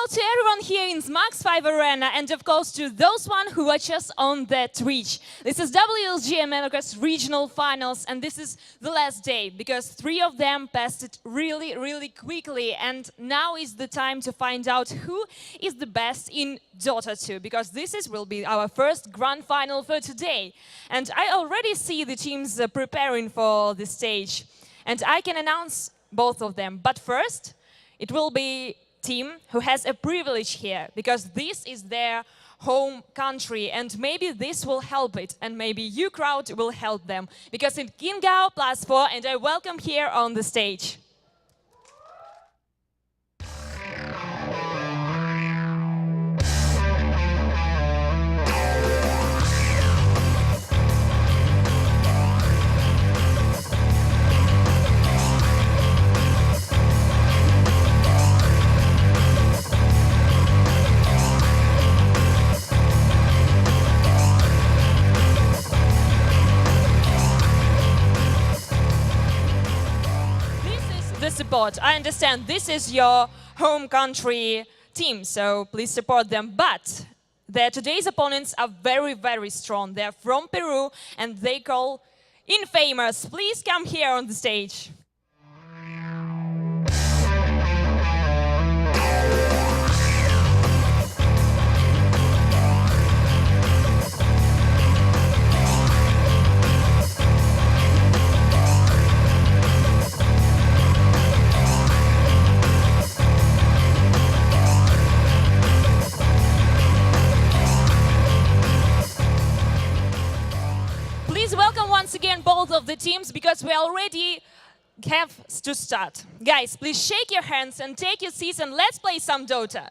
to everyone here in Max 5 Arena, and of course to those one who watch us on the Twitch. This is WLG America's regional finals, and this is the last day because 3 of them passed it really quickly, and now is the time to find out who is the best in Dota 2, because will be our first grand final for today. And I already see the teams preparing for the stage, and I can announce both of them. But first, it will be team who has a privilege here, because this is their home country, and maybe this will help it, and maybe you crowd will help them, because it's KingGao +4, and I welcome here on the stage. Support. I understand this is your home country team, so please support them. But today's opponents are very strong. They're from Peru and they call Infamous. Please come here on the stage. Once again, both of the teams, because we already have to start. Guys, please shake your hands and take your seats, and let's play some Dota.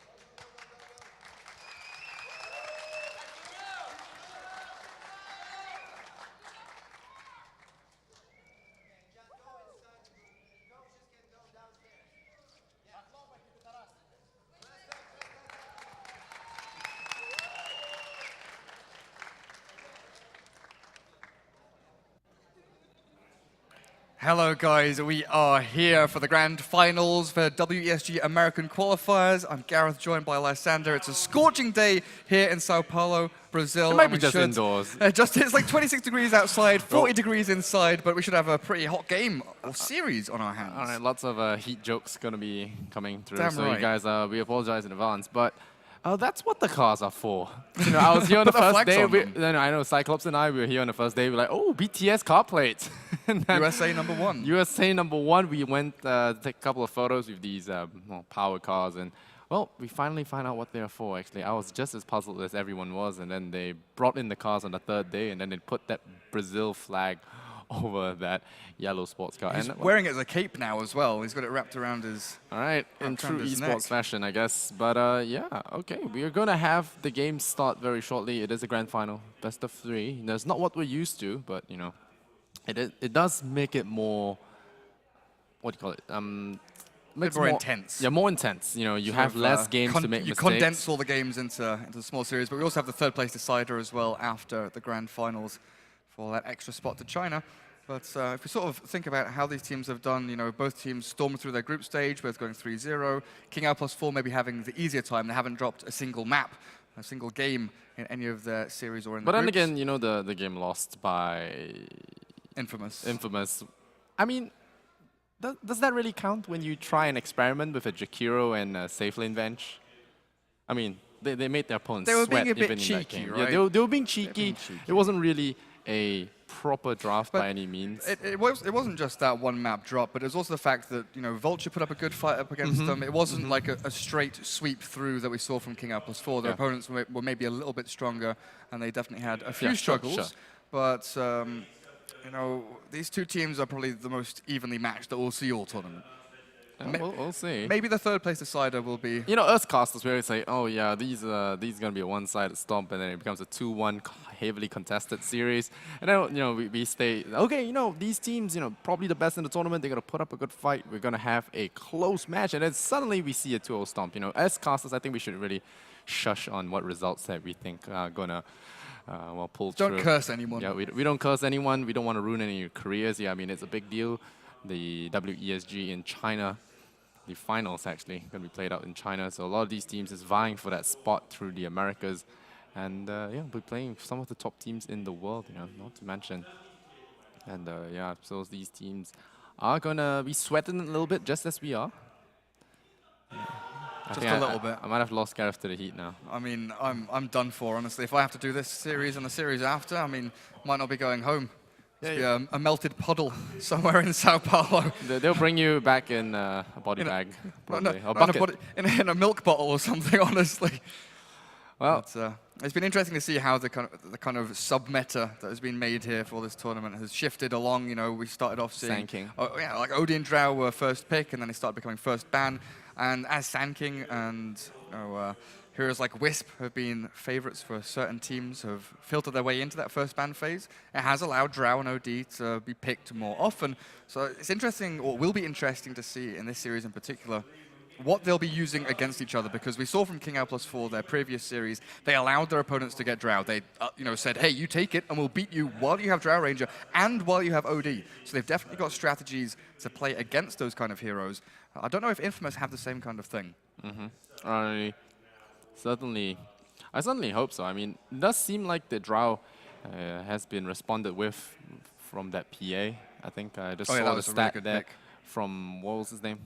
Hello guys, we are here for the grand finals for WESG American qualifiers. I'm Gareth, joined by Lysander. It's a scorching day here in Sao Paulo, Brazil. It might be just indoors. It's like 26 degrees outside, 40 degrees inside, but we should have a pretty hot game or series on our hands. All right, lots of heat jokes going to be coming through. Damn so right. you guys, we apologize in advance, but that's what the cars are for. You know, I was here on the first day. I know Cyclops and we were here on the first day. We're like, oh, BTS car plate. USA #1. USA #1. We went to take a couple of photos with these power cars, and well, we finally find out what they're for. Actually, I was just as puzzled as everyone was, and then they brought in the cars on the 3rd day, and then they put that Brazil flag over that yellow sports car. He's wearing it as a cape now as well. He's got it wrapped around his All right, in true esports fashion, I guess. But yeah, okay. We are going to have the game start very shortly. It is a grand final, best of 3. That's not what we're used to, but you know, it does make it more, what do you call it? more intense. Yeah, more intense. You know, you have less games to make mistakes. You condense all the games into a small series, but we also have the 3rd place decider as well after the grand finals for that extra spot to China. But if we sort of think about how these teams have done, you know, both teams stormed through their group stage, both going 3-0. KingGao +4 maybe having the easier time. They haven't dropped a single map, a single game in any of their series or in the groups. But then again, you know, the game lost by Infamous. I mean, does that really count when you try and experiment with a Jakiro and a safe lane bench? I mean, they made their opponents sweat. They were being a bit even cheeky, in that game. right? Yeah, they were being cheeky. It wasn't really a proper draft by any means. It wasn't just that one map drop, but it was also the fact that, you know, Vulture put up a good fight up against them. It wasn't like a straight sweep through that we saw from KingGao +4. Their opponents were maybe a little bit stronger, and they definitely had a few struggles. Sure. But, you know, these two teams are probably the most evenly matched that we'll see all tournament. We'll see. Maybe the 3rd place decider will be... You know, us casters, we always say, oh yeah, these are going to be a one-sided stomp, and then it becomes a 2-1 heavily contested series. And then, you know, we stay, okay, you know, these teams, you know, probably the best in the tournament, they're going to put up a good fight. We're going to have a close match, and then suddenly we see a 2-0 stomp. You know, as casters, I think we should really shush on what results that we think are going to pull through. Don't curse anyone. Yeah, we don't curse anyone. We don't want to ruin any careers. Yeah, I mean, it's a big deal. The WESG in China the finals actually going to be played out in China. So a lot of these teams is vying for that spot through the Americas, and yeah, we're playing some of the top teams in the world. Not to mention, and yeah, so these teams are gonna be sweating a little bit, just as we are. Just a little bit. I might have lost Gareth to the heat now. I mean, I'm done for, honestly. If I have to do this series and the series after, I mean, might not be going home. Just be a melted puddle somewhere in Sao Paulo. They'll bring you back in a body bag, probably. Or bucket. In a milk bottle or something, honestly. Well, But, it's been interesting to see how the kind of sub-meta that has been made here for this tournament has shifted along. We started off seeing Sand King. like Odin and Drow were first pick, and then they started becoming first ban. And as Sand King and heroes like Wisp have been favorites for certain teams, have filtered their way into that first ban phase, it has allowed Drow and OD to be picked more often. So it's interesting, or will be interesting to see in this series in particular, what they'll be using against each other, because we saw from King L+4, their previous series, they allowed their opponents to get Drow. They said, hey, you take it and we'll beat you while you have Drow Ranger and while you have OD. So they've definitely got strategies to play against those kind of heroes. I don't know if Infamous have the same kind of thing. I certainly hope so. I mean, it does seem like the Drow has been responded with from that PA. I think I just saw the stat really there pick. from, what was his name?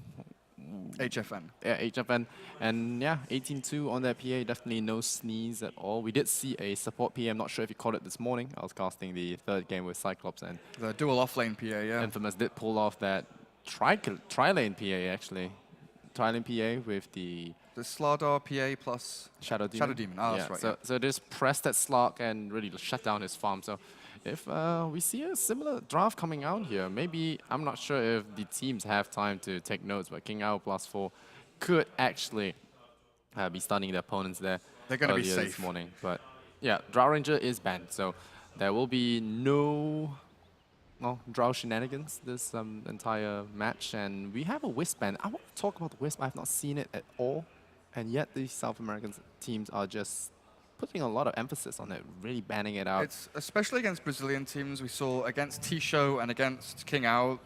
HFN. Yeah, HFN. And yeah, 18-2 on that PA, definitely no sneeze at all. We did see a support PA, I'm not sure if you caught it this morning. I was casting the third game with Cyclops, and The dual offlane PA, yeah. Infamous did pull off that tri-lane PA, actually. Tri-lane PA with the The Slardar PA plus Shadow Demon. Shadow Demon, that's right. So just press that Slark and really shut down his farm. So if we see a similar draft coming out here, maybe, I'm not sure if the teams have time to take notes, but King L+4 could actually be stunning the opponents there. They're going to be earlier safe. this morning. But yeah, Drow Ranger is banned, so there will be no Drow shenanigans this entire match. And we have a Wisp ban. I want to talk about the Wisp. I have not seen it at all. And yet these South American teams are just putting a lot of emphasis on it, really banning it out. It's especially against Brazilian teams. We saw against T-Show and against King Owl,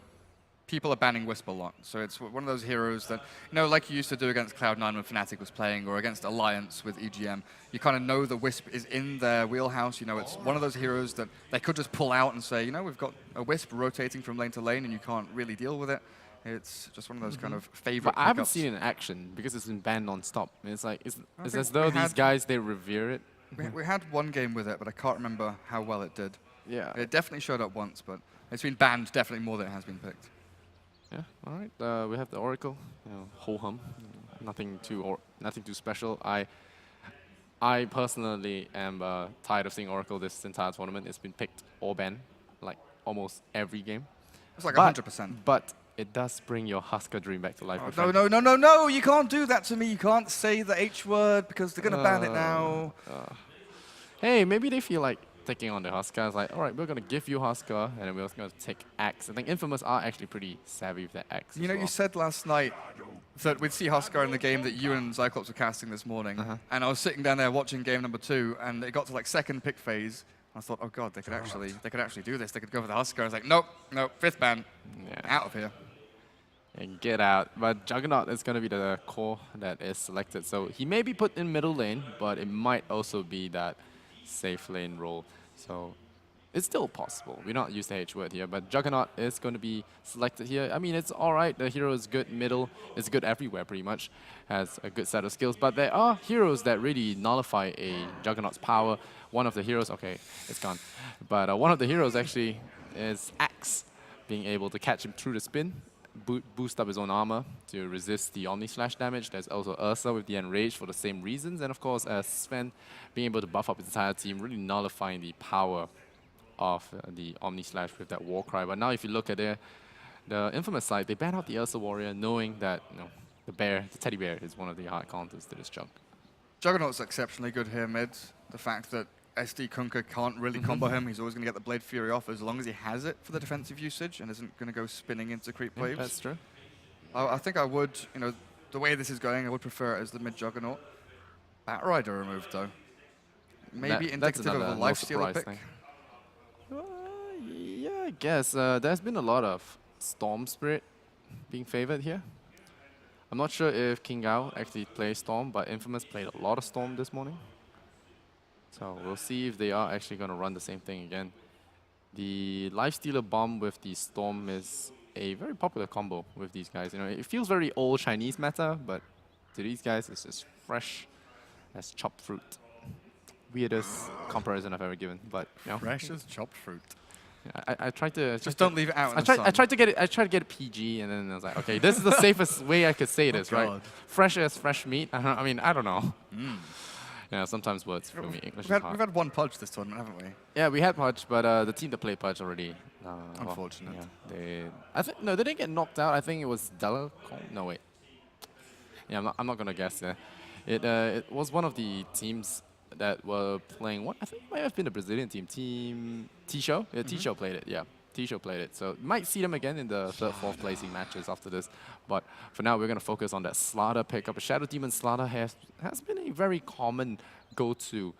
people are banning Wisp a lot. So it's one of those heroes that, like you used to do against Cloud9 when Fnatic was playing, or against Alliance with EGM. You kind of know the Wisp is in their wheelhouse. It's one of those heroes that they could just pull out and say, we've got a Wisp rotating from lane to lane and you can't really deal with it. It's just one of those kind of favorite But I haven't pickups. seen it in action because it's been banned non-stop. It's like, it's think as though we these had- guys, they revere it. We had one game with it, but I can't remember how well it did. Yeah. It definitely showed up once, but it's been banned definitely more than it has been picked. Yeah, all right. We have the Oracle, ho hum, nothing too special. I personally am tired of seeing Oracle this entire tournament. It's been picked or banned, like almost every game. It's like But- 100%. But it does bring your Husker dream back to life. my Oh, friend. no, you can't do that to me. You can't say the H word because they're going to ban it now. Hey, maybe they feel like taking on the Husker. It's like, all right, we're going to give you Husker, and then we're going to take Axe. I think Infamous are actually pretty savvy with their Axe. You know, you said last night that we'd see Huskar in the game that you and Cyclops were casting this morning. And I was sitting down there watching game number 2, and it got to like second pick phase. I thought, oh god, they could actually do this. They could go for the Huskar. I was like, nope, 5th ban, Yeah. out of here. And get out. But Juggernaut is going to be the core that is selected. So he may be put in middle lane, but it might also be that safe lane role. So it's still possible. We're not used to H word here, but Juggernaut is going to be selected here. I mean, it's all right. The hero is good middle. It's good everywhere, pretty much. Has a good set of skills. But there are heroes that really nullify a Juggernaut's power. One of the heroes, okay, it's gone. But one of the heroes actually is Axe, being able to catch him through the spin, boost up his own armor to resist the Omni Slash damage. There's also Ursa with the Enrage for the same reasons. And of course, Sven being able to buff up his entire team, really nullifying the power of the Omni Slash with that Warcry. But now if you look at the Infamous side, they ban out the Ursa Warrior knowing that the teddy bear is one of the hard counters to this jump. Juggernaut's exceptionally good here mid. The fact that SD Kunkka can't really combo him. He's always going to get the Blade Fury off as long as he has it for the defensive usage and isn't going to go spinning into creep waves. That's true. I think I would, the way this is going, I would prefer it as the mid Juggernaut. Batrider removed though. Maybe That's indicative of another a no lifestealer surprise pick. thing. Yeah, I guess. There's been a lot of Storm Spirit being favored here. I'm not sure if King Gao actually plays Storm, but Infamous played a lot of Storm this morning. So we'll see if they are actually going to run the same thing again. The Lifestealer Bomb with the Storm is a very popular combo with these guys. You know, it feels very old Chinese meta, but to these guys, it's just fresh as chopped fruit. Weirdest comparison I've ever given, but you know. Fresh as chopped fruit. I tried to Just don't leave it out in I the tried. sun. I tried to get it. I tried to get it PG, and then I was like, okay, this is the safest way I could say this, right? God. Fresh as fresh meat. I mean, I don't know. Yeah, sometimes words for me English is hard. We've had one Pudge this tournament, haven't we? Yeah, we had Pudge, but the team that played Pudge already. Well, Unfortunate. yeah, I think no, they didn't get knocked out. I think it was Della. No wait. Yeah, I'm not gonna guess there. It was one of the teams that were playing. What I think it might have been the Brazilian team. Team T-Show. Yeah, T-Show played it. Yeah. T-Show played it. So might see them again in the third, fourth placing matches after this. But for now, we're going to focus on that Slardar pickup. A Shadow Demon Slardar has been a very common go-to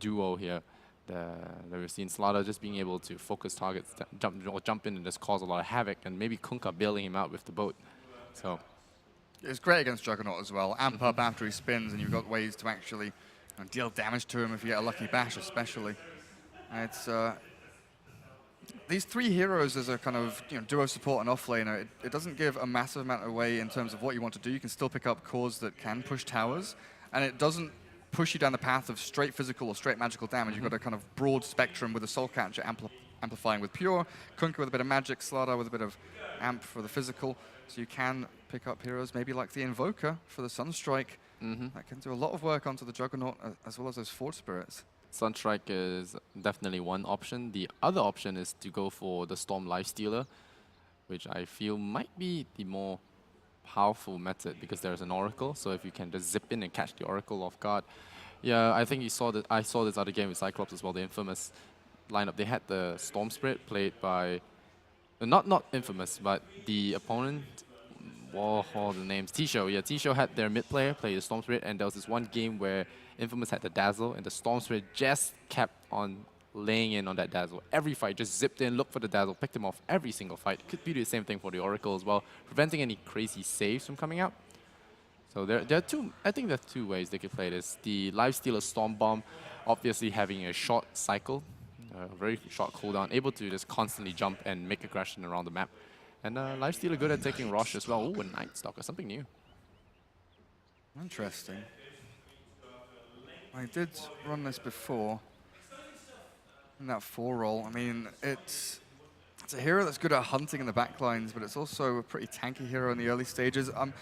duo here. That we've seen Slardar just being able to focus targets, jump in and just cause a lot of havoc, and maybe Kunkka bailing him out with the boat. So It's great against Juggernaut as well. Amp up after he spins, and you've got ways to actually deal damage to him if you get a lucky bash, especially. It's these three heroes as a kind of duo support and offlaner. It doesn't give a massive amount away in terms of what you want to do. You can still pick up cores that can push towers, and it doesn't push you down the path of straight physical or straight magical damage. You've got a kind of broad spectrum with a Soul Catcher amplifying with pure, Kunkka with a bit of magic, Slardar with a bit of amp for the physical. So you can pick up heroes maybe like the Invoker for the Sunstrike. That can do a lot of work onto the Juggernaut as well as those Forge Spirits. Sunstrike is definitely one option. The other option is to go for the Storm Lifestealer, which I feel might be the more powerful method because there's an Oracle. So if you can just zip in and catch the Oracle off guard. Yeah, I think you saw that. I saw this other game with Cyclops as well, the Infamous lineup. They had the Storm Spirit played by, not Infamous, but the opponent. Whoa, all the names. T-Show, yeah, T-Show had their mid player play the Storm Spirit, and there was this one game where Infamous had the Dazzle, and the Storm Spirit just kept on laying in on that Dazzle. Every fight, just zipped in, looked for the Dazzle, picked him off every single fight. Could be the same thing for the Oracle as well, preventing any crazy saves from coming out. So there are two, I think there are two ways they could play this. The Lifestealer Storm Bomb, obviously having a short cycle, a very short cooldown, able to just constantly jump and make aggression around the map. And Lifestealer good at taking Rosh as well. Ooh, a Night Stalker, something new. Interesting. I did run this before in that 4 role. I mean, it's a hero that's good at hunting in the backlines, but it's also a pretty tanky hero in the early stages. I'm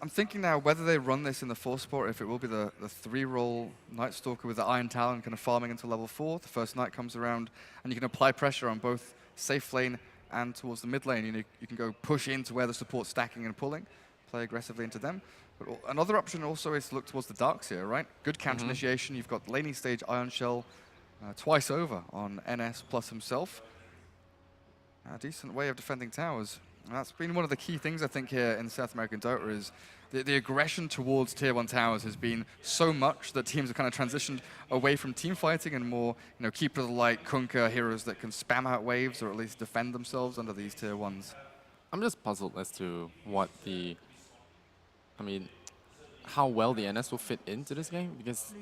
thinking now whether they run this in the 4 spot, if it will be the 3 role Night Stalker with the Iron Talon kind of farming until level 4. The first night comes around, and you can apply pressure on both safe lane and towards the mid lane. You can go push into where the support's stacking and pulling, play aggressively into them. But another option also is to look towards the Darkseer, right? Good counter initiation. You've got laning stage Iron Shell twice over on NS plus himself. A decent way of defending towers. And that's been one of the key things I think here in South American Dota is the aggression towards tier 1 towers has been so much that teams have kind of transitioned away from team fighting and more, keepers like Kunkka, heroes that can spam out waves or at least defend themselves under these tier 1s. I'm just puzzled as to how well the NS will fit into this game, because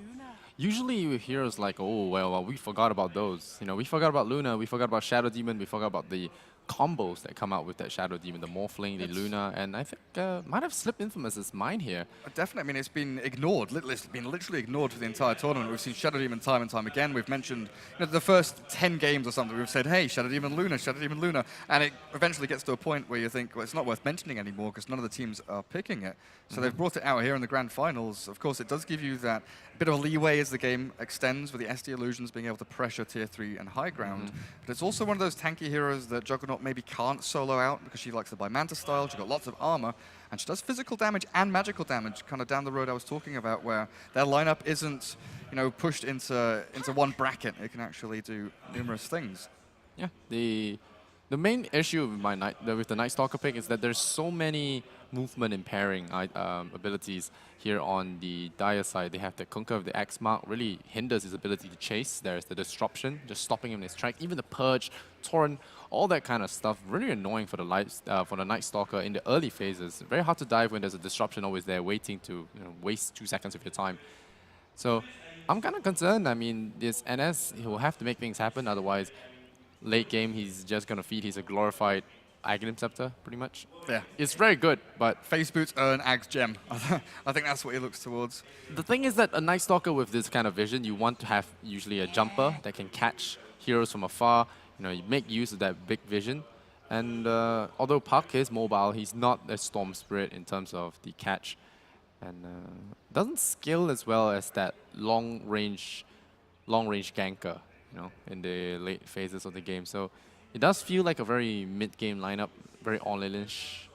usually with heroes like, oh, well, we forgot about those. We forgot about Luna, we forgot about Shadow Demon, we forgot about the combos that come out with that Shadow Demon, the Morphling, the Luna, and I think might have slipped Infamous's mind here. Definitely. I mean, it's been ignored. It's been literally ignored for the entire tournament. We've seen Shadow Demon time and time again. We've mentioned the first 10 games or something, we've said, hey, Shadow Demon Luna. And it eventually gets to a point where you think, well, it's not worth mentioning anymore because none of the teams are picking it. So they've brought it out here in the grand finals. Of course, it does give you that bit of a leeway as the game extends with the SD Illusions being able to pressure tier 3 and high ground. But it's also one of those tanky heroes that Juggernaut maybe can't solo out because she likes to buy Manta style. She's got lots of armor, and she does physical damage and magical damage kind of down the road I was talking about, where their lineup isn't pushed into one bracket. It can actually do numerous things. Yeah, the The main issue with with the Night Stalker pick is that there's so many movement and pairing abilities here on the Dire side. They have the Kunkka of the X Mark, really hinders his ability to chase. There's the Disruption, just stopping him in his track. Even the Purge, Torrent, all that kind of stuff, really annoying for the Night Stalker in the early phases. Very hard to dive when there's a Disruption always there, waiting to waste 2 seconds of your time. So I'm kind of concerned. I mean, this NS, he will have to make things happen, otherwise late game, he's just going to feed. He's a glorified Aghanim Scepter, pretty much. Yeah. It's very good, but Phase boots earn Ag's gem. I think that's what he looks towards. the thing is that a Night Stalker with this kind of vision, you want to have usually a jumper that can catch heroes from afar. You make use of that big vision. And although Puck is mobile, he's not a Storm Spirit in terms of the catch. And doesn't scale as well as that long-range ganker, in the late phases of the game. So it does feel like a very mid-game lineup, very all-in-ish.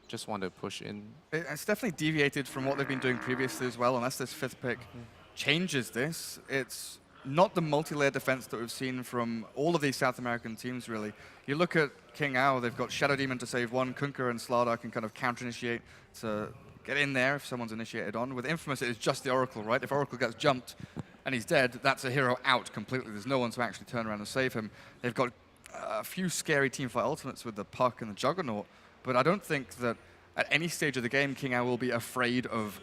Just want to push in. It's definitely deviated from what they've been doing previously as well, unless this 5th pick changes this. It's not the multi-layer defense that we've seen from all of these South American teams, really. You look at King Ao, they've got Shadow Demon to save one, Kunkka and Slardar can kind of counter-initiate to get in there if someone's initiated on. With Infamous, it is just the Oracle, right? If Oracle gets jumped and he's dead, that's a hero out completely. There's no one to actually turn around and save him. They've got a few scary teamfight ultimates with the Puck and the Juggernaut, but I don't think that at any stage of the game, King Ao will be afraid of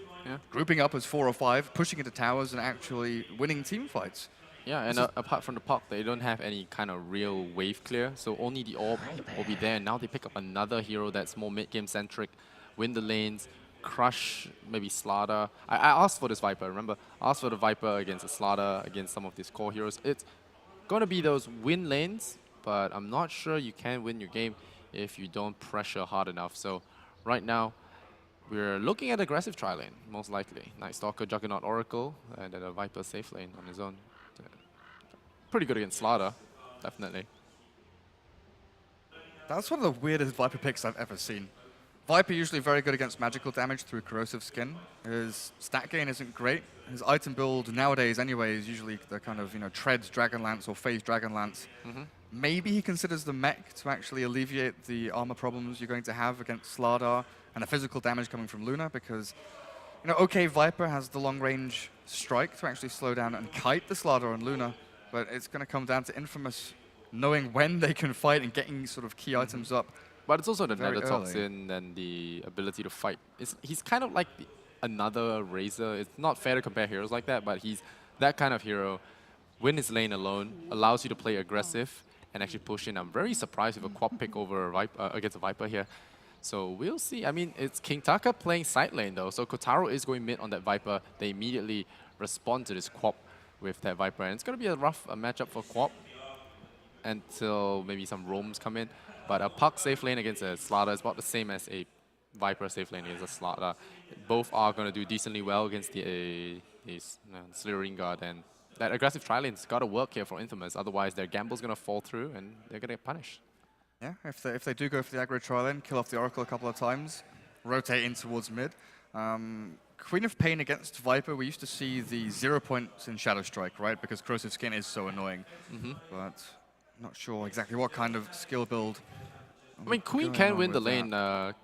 grouping up as 4 or 5, pushing into towers, and actually winning team fights. Yeah, and apart from the Puck, they don't have any kind of real wave clear, so only the Orb will be there. And now they pick up another hero that's more mid-game centric, win the lanes, crush maybe Slardar. I asked for this Viper, remember? I asked for the Viper against a Slardar, against some of these core heroes. It's going to be those win lanes, but I'm not sure you can win your game if you don't pressure hard enough. So right now, we're looking at aggressive tri-lane, most likely. Night Stalker, Juggernaut, Oracle, and then a Viper safe lane on his own. Pretty good against Slardar, definitely. That's one of the weirdest Viper picks I've ever seen. Viper usually very good against magical damage through Corrosive Skin. His stat gain isn't great. His item build nowadays anyway is usually the kind of, Treads Dragonlance or Phase Dragonlance. Maybe he considers the mech to actually alleviate the armor problems you're going to have against Slardar and the physical damage coming from Luna, because, okay, Viper has the long-range strike to actually slow down and kite the Slardar and Luna, but it's going to come down to Infamous knowing when they can fight and getting sort of key items up. But it's also the Very Nether early. Toxin and the ability to fight. He's kind of like another Razor. It's not fair to compare heroes like that, but he's that kind of hero. Win his lane alone, allows you to play aggressive and actually push in. I'm very surprised with a quad pick over against a Viper here. So we'll see. I mean, it's King Taka playing side lane though, so Kotaro is going mid on that Viper. They immediately respond to this quap with that Viper, and it's going to be a rough matchup for quap until maybe some roams come in. But a Puck safe lane against a Slardar is about the same as a Viper safe lane against a Slardar. Both are going to do decently well against the Slithering Guard, and that aggressive tri-lane's got to work here for Infamous, otherwise their gamble's going to fall through and they're going to get punished. Yeah, if they do go for the aggro tri-lane, kill off the Oracle a couple of times, rotate in towards mid. Queen of Pain against Viper, we used to see the 0 points in Shadow Strike, right? Because Corrosive Skin is so annoying. But not sure exactly what kind of skill build. I mean, Queen going can on win the with lane that.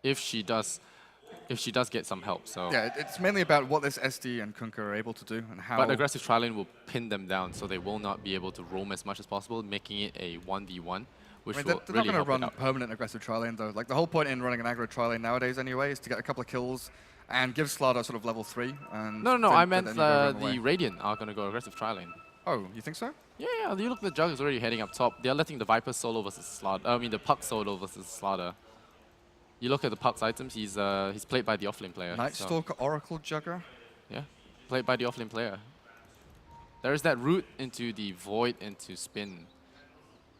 if she does get some help. So. Yeah, it's mainly about what this SD and Kunkka are able to do and how. But aggressive tri-lane will pin them down, so they will not be able to roam as much as possible, making it a 1v1, which I mean, will they're really not help going to it run out. permanent aggressive tri-lane though. Like the whole point in running an aggro tri-lane nowadays anyway is to get a couple of kills and give Slardar sort of level 3. And No, then- I then meant you go run away. the Radiant are going to go aggressive tri-lane. Oh, you think so? Yeah, you look at the Jug is already heading up top. They're letting the Viper solo versus Slardar. I mean, the Puck solo versus Slardar. You look at the Puck's items, he's played by the offlane player. Night so- Stalker, Oracle, Jugger. Yeah, played by the offlane player. There is that route into the Void into Spin.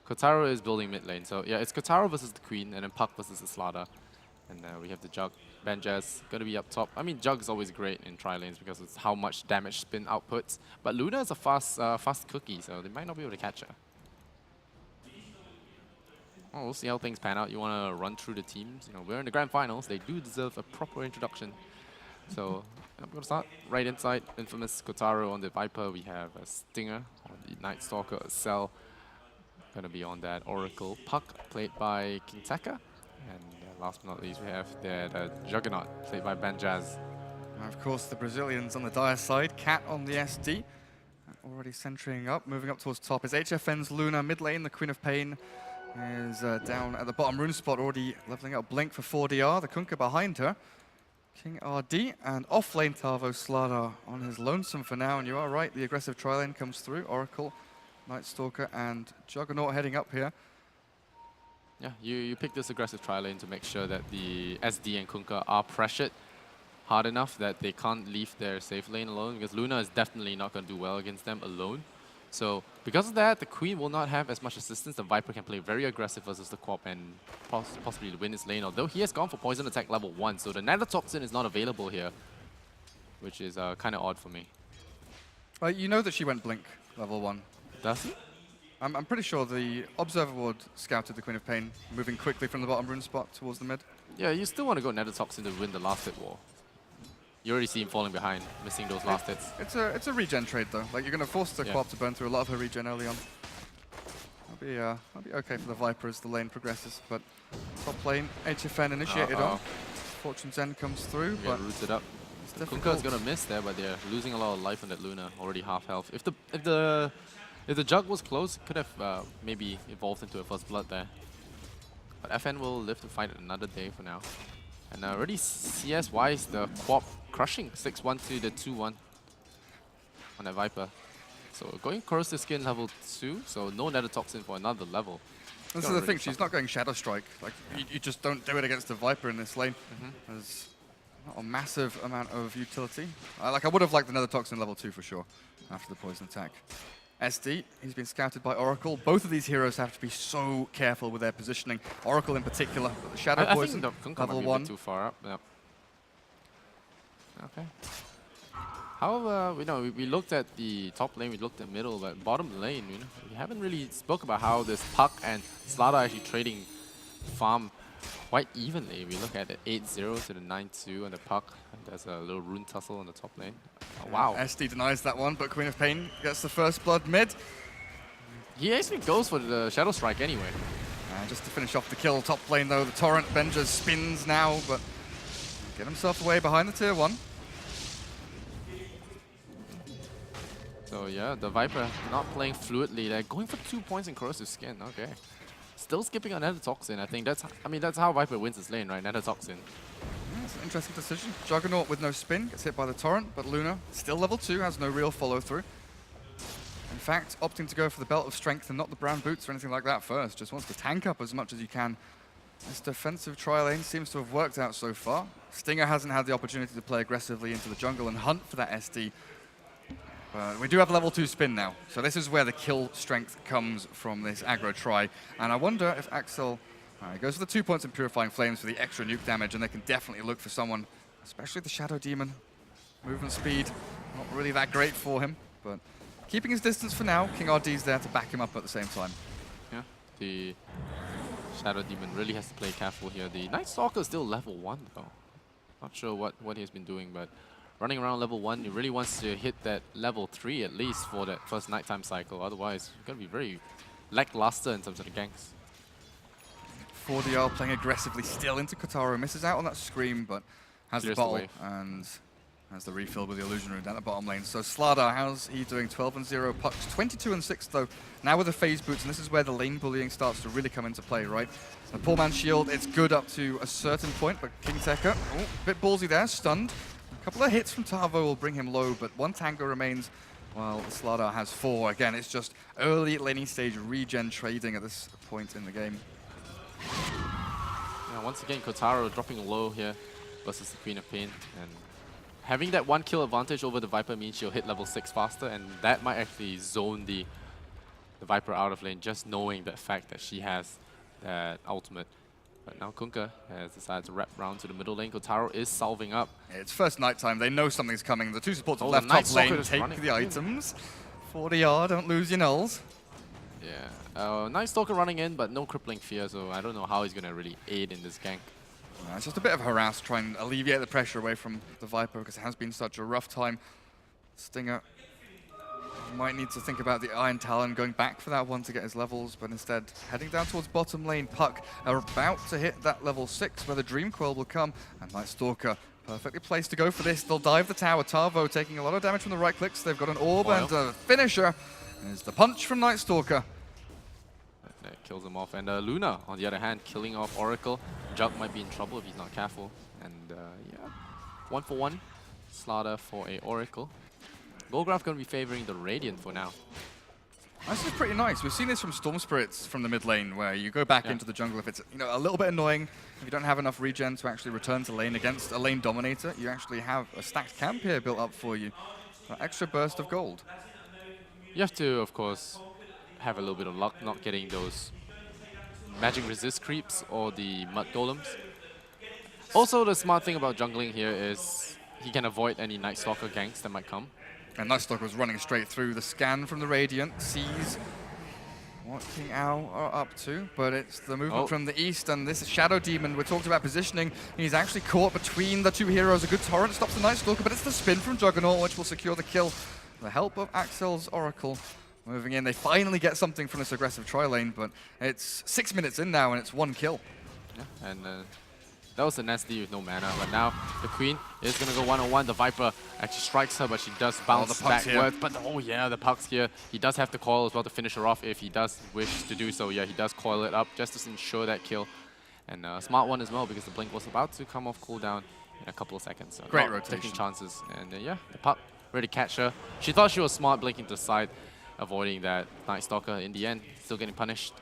Kotaro is building mid lane, so yeah, it's Kotaro versus the Queen, and then Puck versus the Slardar. And we have the Jug. Banjaz going to be up top. I mean, Jug is always great in tri-lanes because it's how much damage Spin outputs. But Luna is a fast cookie, so they might not be able to catch her. Oh, we'll see how things pan out. You want to run through the teams. We're in the grand finals. They do deserve a proper introduction. So I'm going to start right inside. Infamous Kotaro on the Viper. We have a Stinger on the Night Stalker, a Cell. Gonna be on that Oracle Puck, played by King Tekka. And last but not least, we have that Juggernaut, played by Banjaz. And of course, the Brazilians on the Dire side. Cat on the SD. Already centering up, moving up towards top is HFN's Luna. Mid lane, the Queen of Pain is down at the bottom rune spot, already leveling up Blink for 4DR. The Kunkka behind her. King RD and off lane Tavo Slardar on his lonesome for now. And you are right, the aggressive tri-lane comes through. Oracle, Night Stalker and Juggernaut heading up here. Yeah, you pick this aggressive tri-lane to make sure that the SD and Kunkka are pressured hard enough that they can't leave their safe lane alone, because Luna is definitely not going to do well against them alone. So because of that, the Queen will not have as much assistance. The Viper can play very aggressive versus the Quap and possibly win his lane, although he has gone for Poison Attack level 1, so the Nanotoxin is not available here, which is kind of odd for me. You know that she went Blink level 1. Does he? I'm pretty sure the Observer Ward scouted the Queen of Pain, moving quickly from the bottom rune spot towards the mid. Yeah, you still want to go Nanotoxin to win the last hit war. You already see him falling behind, missing those last hits. It's a regen trade though. Like you're going to force the Quap to burn through a lot of her regen early on. That'll be okay for the Viper as the lane progresses. But top lane, HFN initiated on. Fortune's End comes through, Yeah, but rooted up. it's Kunkka difficult. is gonna miss there, but they're losing a lot of life on that Luna, already half health. If the Jug was close, it could have maybe evolved into a first blood there. But FN will live to fight it another day for now. And already CS wise, the Quap crushing 6-1 to the 2-1 on that Viper. So going Corrosive Skin level 2, so no Nanotoxin for another level. This is the thing, she's not going Shadow Strike. Like you just don't do it against the Viper in this lane. There's not a massive amount of utility. I would have liked another Toxin level 2 for sure after the poison attack. SD, he's been scouted by Oracle. Both of these heroes have to be so careful with their positioning. Oracle in particular, but the Shadow I Poison, think the Kunkka level might be a 1. bit too far up. Yep. Okay. However, we looked at the top lane, we looked at middle, but bottom lane, we haven't really spoke about how this Puck and Slardar are actually trading farm quite evenly. We look at the 8-0 to the 9-2 on the Puck. There's a little rune tussle on the top lane. Oh, wow. SD denies that one, but Queen of Pain gets the first blood mid. He actually goes for the Shadow Strike anyway. Just to finish off the kill, top lane though, the Torrent Benja spins now, but get himself away behind the tier 1. So yeah, the Viper not playing fluidly. They're going for 2 points in Corrosive Skin. Okay. Still skipping on Nanotoxin. I think that's how Viper wins his lane, right? Nanotoxin. Yeah, it's an interesting decision. Juggernaut with no spin gets hit by the Torrent, but Luna, still level 2, has no real follow-through. In fact, opting to go for the Belt of Strength and not the brown boots or anything like that first. Just wants to tank up as much as you can. This defensive tri-lane seems to have worked out so far. Stinger hasn't had the opportunity to play aggressively into the jungle and hunt for that SD. We do have level 2 spin now, so this is where the kill strength comes from this aggro try. And I wonder if Axel goes for the 2 points in Purifying Flames for the extra nuke damage, and they can definitely look for someone, especially the Shadow Demon. Movement speed, not really that great for him, but keeping his distance for now. King RD's there to back him up at the same time. Yeah, the Shadow Demon really has to play careful here. The Night Stalker is still level 1 though. Not sure what he's been doing, but running around level 1, he really wants to hit that level 3 at least for that first nighttime cycle. Otherwise, it's going to be very lackluster in terms of the ganks. 4DR playing aggressively still into Kotaro. Misses out on that Scream, but has Clears the the bottle wave. and has the refill with the Illusion Rune down the bottom lane. So Slardar, how's he doing? 12-0. Puck's 22-6 though. Now with the phase boots, and this is where the lane bullying starts to really come into play, right? The poor man's shield, it's good up to a certain point, but King Tekka, a bit ballsy there, stunned. A couple of hits from Tavo will bring him low, but 1 tango remains while Slardar has 4. Again, it's just early laning stage regen trading at this point in the game. Yeah, once again, Kotaro dropping low here versus the Queen of Pain. And having that 1 kill advantage over the Viper means she'll hit level 6 faster, and that might actually zone the Viper out of lane, just knowing that fact that she has that ultimate. But now Kunkka has decided to wrap round to the middle lane. Kotaro is salving up. It's first nighttime, they know something's coming. The 2 supports Oh, left the Night top lane Stalker is take running. the items. 40R, don't lose your nulls. Yeah. Night Stalker running in, but no crippling fear, so I don't know how he's going to really aid in this gank. It's just a bit of harass to try and alleviate the pressure away from the Viper because it has been such a rough time. Stinger Might need to think about the Iron Talon going back for that one to get his levels, but instead heading down towards bottom lane. Puck are about to hit that level 6 where the Dream Coil will come, and Night Stalker perfectly placed to go for this. They'll dive the tower. Tavo taking a lot of damage from the right clicks. They've got an orb and a finisher. Is the punch from Night Stalker. That kills him off. And Luna, on the other hand, killing off Oracle. Jug might be in trouble if he's not careful. And yeah, 1-for-1 slaughter for a Oracle. Golgraf going to be favoring the Radiant for now. This is pretty nice. We've seen this from Storm Spirits from the mid lane, where you go back into the jungle if it's a little bit annoying. If you don't have enough regen to actually return to lane against a lane dominator, you actually have a stacked camp here built up for you. An extra burst of gold. You have to, of course, have a little bit of luck not getting those magic resist creeps or the mud golems. Also, the smart thing about jungling here is he can avoid any Night Stalker ganks that might come. And Night Stalker was running straight through the scan from the Radiant, sees what King Ao are up to, but it's the movement from the east, and this is Shadow Demon. We talked about positioning. He's actually caught between the two heroes. A good torrent stops the Night Stalker, but it's the spin from Juggernaut which will secure the kill. The help of Axel's Oracle moving in. They finally get something from this aggressive tri-lane, but it's 6 minutes in now, and it's 1 kill. Yeah, and that was a nasty with no mana, but now the Queen is going to go one-on-one. The Viper actually strikes her, but she does bounce backwards. But oh yeah, the Puck's here. He does have the coil as well to finish her off if he does wish to do so. Yeah, he does coil it up just to ensure that kill. And a smart one as well, because the Blink was about to come off cooldown in a couple of seconds. So great not rotation. Taking chances. And yeah, the Puck ready to catch her. She thought she was smart, blinking to the side, avoiding that Night Stalker. In the end, still getting punished.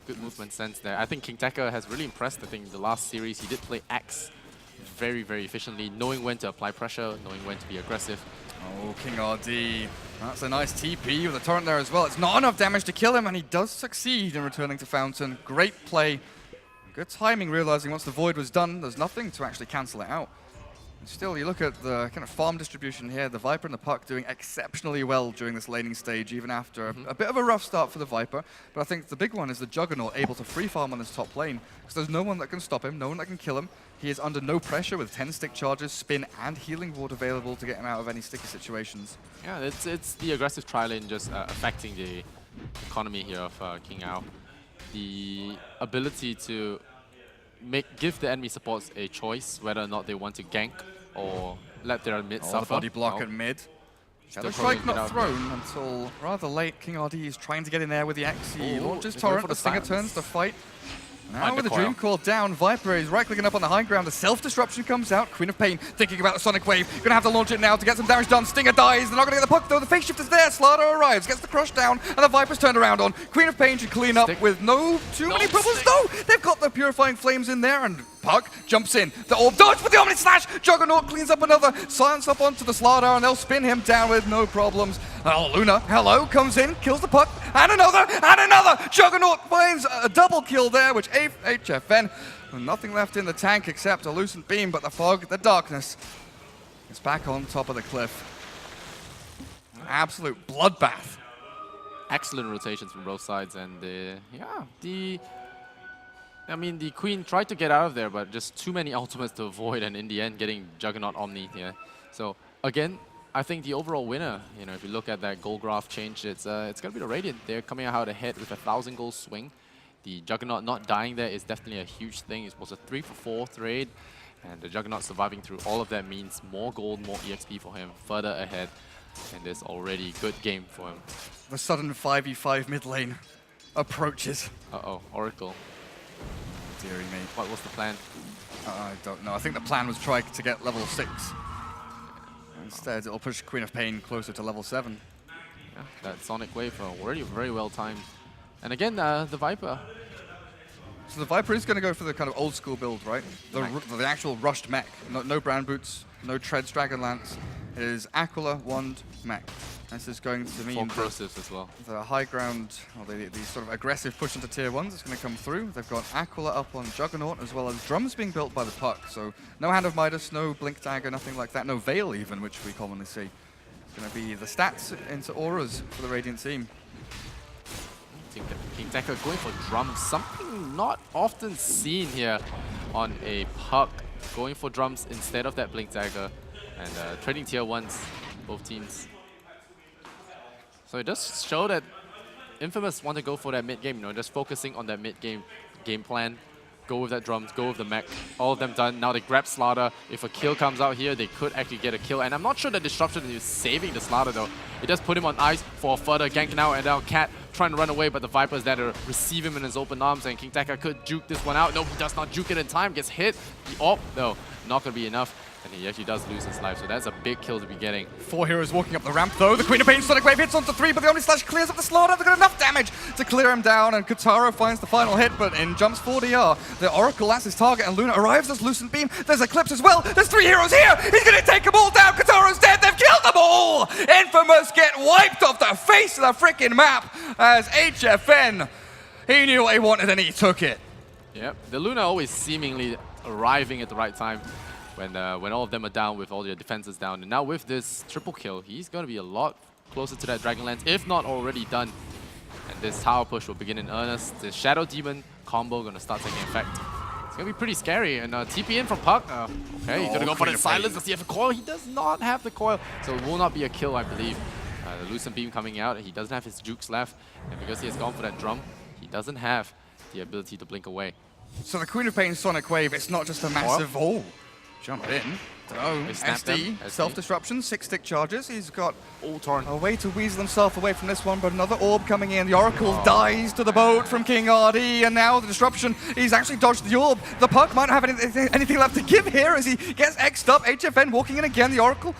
Good movement sense there. I think KingTaker has really impressed. I think the last series he did play Axe very, very efficiently, knowing when to apply pressure, knowing when to be aggressive. Oh, King RD. That's a nice TP with a torrent there as well. It's not enough damage to kill him, and he does succeed in returning to Fountain. Great play. Good timing, realizing once the Void was done, there's nothing to actually cancel it out. And still, you look at the kind of farm distribution here, the Viper and the Puck doing exceptionally well during this laning stage, even after a bit of a rough start for the Viper. But I think the big one is the Juggernaut able to free farm on this top lane, because there's no one that can stop him, no one that can kill him. He is under no pressure with 10 stick charges, spin, and healing ward available to get him out of any sticky situations. Yeah, it's the aggressive tri-lane just affecting the economy here of King Ao. The ability to give the enemy supports a choice whether or not they want to gank or let their mid suffer. The body block at mid. Shadow Strike not thrown until rather late. King RD is trying to get in there with the Axe. He launches Torrent, the Stinger turns to fight. Now with the Dream Coil down, Viper is right-clicking up on the high ground. The self-disruption comes out. Queen of Pain thinking about the Sonic Wave. Gonna have to launch it now to get some damage done. Stinger dies. They're not gonna get the puck though. The Phase Shift is there. Slaughter arrives, gets the crush down, and the Viper's turned around on. Queen of Pain should clean up with too many problems. No! They've got the Purifying Flames in there, and Puck jumps in. The orb dodge with the Omni Slash. Juggernaut cleans up another. Silence up onto the Slaughter, and they'll spin him down with no problems. Oh, Luna, hello, comes in, kills the Puck, and another, and another! Juggernaut finds a double kill there, which HFN, with nothing left in the tank except a Lucent Beam, but the fog, the darkness, is back on top of the cliff. An absolute bloodbath. Excellent rotations from both sides, and I mean, the Queen tried to get out of there, but just too many ultimates to avoid, and in the end, getting Juggernaut Omni here. So again, I think the overall winner, if you look at that goal graph change, it's going to be the Radiant. They're coming out ahead with a 1,000 goal swing. The Juggernaut not dying there is definitely a huge thing. It was a 3-for-4 trade, and the Juggernaut surviving through all of that means more gold, more EXP for him, further ahead, and there's already good game for him. The sudden 5v5 mid lane approaches. Uh-oh, Oracle. Deary me. What was the plan? I don't know. I think the plan was try to get level 6. Instead, it'll push Queen of Pain closer to level 7. Yeah, that Sonic Wave already very well timed. And again, the Viper. So the Viper is going to go for the kind of old school build, right? The actual rushed mech. No Brand Boots, no Treads, Dragonlance. It is Aquila, Wand, mech. This is going to mean corrosives as well. The high ground, or the sort of aggressive push into tier 1s is going to come through. They've got Aquila up on Juggernaut, as well as drums being built by the Puck. So no Hand of Midas, no Blink Dagger, nothing like that. No Veil even, which we commonly see. It's going to be the stats into auras for the Radiant team. KingTaker going for drums, something not often seen here on a Puck. Going for drums instead of that Blink Dagger, and trading tier 1s, both teams. So it does show that Infamous want to go for that mid game, just focusing on that mid game plan. Go with that drums, go with the mech. All of them done. Now they grab Slaughter. If a kill comes out here, they could actually get a kill. And I'm not sure that Disruption is saving the Slaughter though. It does put him on ice for further ganking out, and now Cat trying to run away, but the Viper's there to receive him in his open arms, and KingTekker could juke this one out. No, he does not juke it in time. Gets hit. The AWP, no, not going to be enough. And he actually does lose his life, so that's a big kill to be getting. 4 heroes walking up the ramp though. The Queen of Pain Sonic Wave hits onto 3, but the Omni Slash clears up the Slaughter. They've got enough damage to clear him down, and Kotaro finds the final hit, but in jumps 4DR. The Oracle as his target, and Luna arrives as Lucent Beam. There's Eclipse as well. There's 3 heroes here. He's going to take them all down. Kotaro's dead. They've killed them all. Infamous get wiped off the face of the freaking map as HFN. He knew what he wanted and he took it. Yep, the Luna always seemingly arriving at the right time. When all of them are down with all their defenses down. And now with this triple kill, he's going to be a lot closer to that Dragonlance, if not already done. And this tower push will begin in earnest. The Shadow Demon combo going to start taking effect. It's going to be pretty scary. And TP in from Puck. Okay, he's going to go for the silence. Does he have a coil? He does not have the coil. So it will not be a kill, I believe. The Lucent Beam coming out. He doesn't have his jukes left. And because he has gone for that drum, he doesn't have the ability to blink away. So the Queen of Pain Sonic Wave, it's not just a massive... Jump in. Oh, SD, self-disruption, 6 stick charges. He's got a way to weasel himself away from this one, but another orb coming in. The Oracle dies to the boat from King RD, and now the disruption. He's actually dodged the orb. The Puck might not have anything left to give here as he gets X'd up. HFN walking in again. The Oracle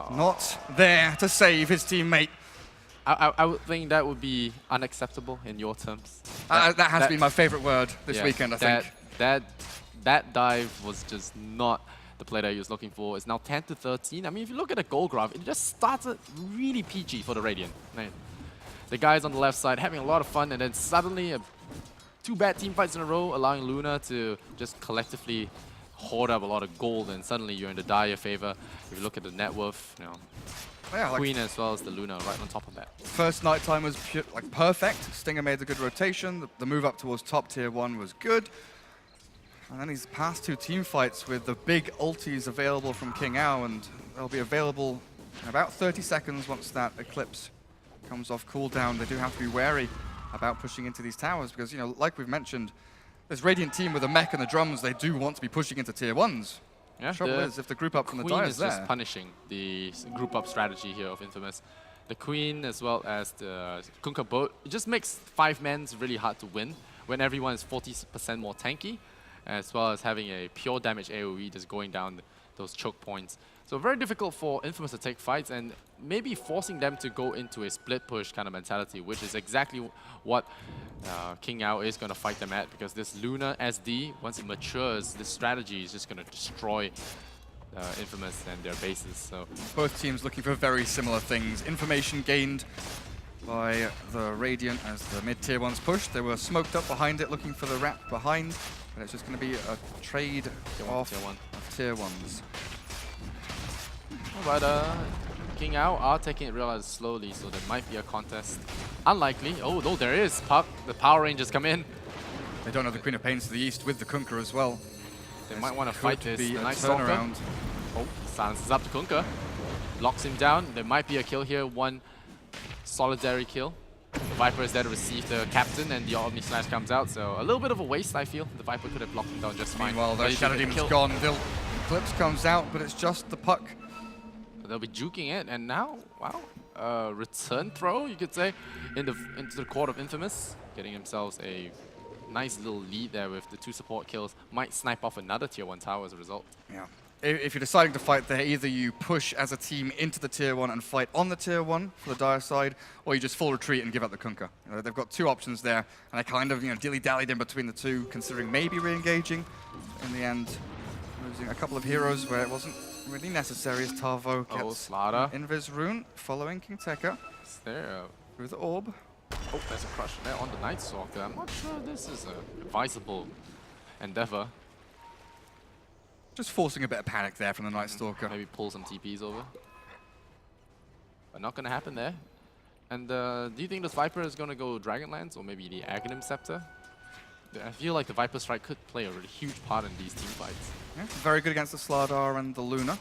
not there to save his teammate. I would think that would be unacceptable in your terms. That has been my favorite word this weekend, I think. That dive was just not the play that he was looking for. It's now 10-13. I mean, if you look at the goal graph, it just started really PG for the Radiant. Right? The guys on the left side having a lot of fun, and then suddenly 2 bad team fights in a row, allowing Luna to just collectively hoard up a lot of gold, and suddenly you're in the dire favor. If you look at the net worth, Queen as well as the Luna right on top of that. First nighttime was perfect. Stinger made a good rotation. The move up towards top tier 1 was good. And then these past 2 team fights with the big ultis available from King Ao, and they'll be available in about 30 seconds once that Eclipse comes off cooldown. They do have to be wary about pushing into these towers because, like we've mentioned, this Radiant team with the mech and the drums, they do want to be pushing into tier 1s. Yeah, the trouble is, if the group up from the Dire is there... Queen is just punishing the group up strategy here of Infamous. The Queen as well as the Kunkka boat, it just makes 5-mans really hard to win when everyone is 40% more tanky, as well as having a pure damage AoE just going down those choke points. So very difficult for Infamous to take fights, and maybe forcing them to go into a split push kind of mentality, which is exactly what King Ao is going to fight them at, because this Luna SD, once it matures, this strategy is just going to destroy Infamous and their bases. So both teams looking for very similar things. Information gained by the Radiant as the mid-tier 1s pushed. They were smoked up behind it, looking for the wrap behind. And it's just going to be a trade off of tier 1s. But King Ao are taking it real slowly, so there might be a contest. Unlikely. Oh, no, there is. Puck, the Power Rangers come in. They don't have the Queen of Pains to the east with the Kunkka as well. They might want to fight this. The Night Stalker. Oh, silences up to Kunkka. Locks him down. There might be a kill here. One solitary kill. The Viper is there to receive the Captain, and the Omni Slash comes out, so a little bit of a waste, I feel. The Viper could have blocked him down just fine. Meanwhile, the Shadow Demon's gone. The Eclipse comes out, but it's just the Puck. They'll be juking it, and now, wow, return throw, you could say, into the court of Infamous, getting themselves a nice little lead there with the 2 support kills. Might snipe off another tier 1 tower as a result. Yeah. If you're deciding to fight there, either you push as a team into the tier 1 and fight on the tier 1 for the Dire side, or you just full retreat and give up the Kunkka. They've got 2 options there, and I kind of dilly-dallied in between the 2, considering maybe re-engaging. In the end, losing a couple of heroes where it wasn't really necessary as Tavo gets Invis Rune, following KingTekker. There. Through the orb. Oh, there's a crush there on the Night Stalker. I'm not sure this is a advisable endeavor. Just forcing a bit of panic there from the Night Stalker. Maybe pull some TPs over. But not going to happen there. And do you think this Viper is going to go Dragonlance or maybe the Aghanim Scepter? I feel like the Viper Strike could play a really huge part in these team fights. Yeah, very good against the Slardar and the Luna.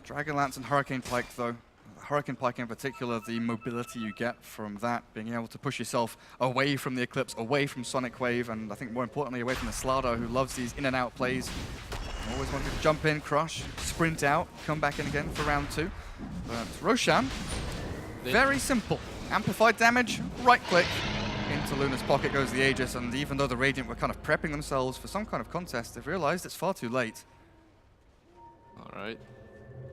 Dragonlance and Hurricane Pike, though. Hurricane Pike in particular, the mobility you get from that, being able to push yourself away from the Eclipse, away from Sonic Wave, and I think more importantly, away from the Slardar, who loves these in and out plays. Always wanted to jump in, crush, sprint out, come back in again for round 2. But Roshan, very simple. Amplified damage, right click, into Luna's pocket goes the Aegis, and even though the Radiant were kind of prepping themselves for some kind of contest, they've realized it's far too late. All right.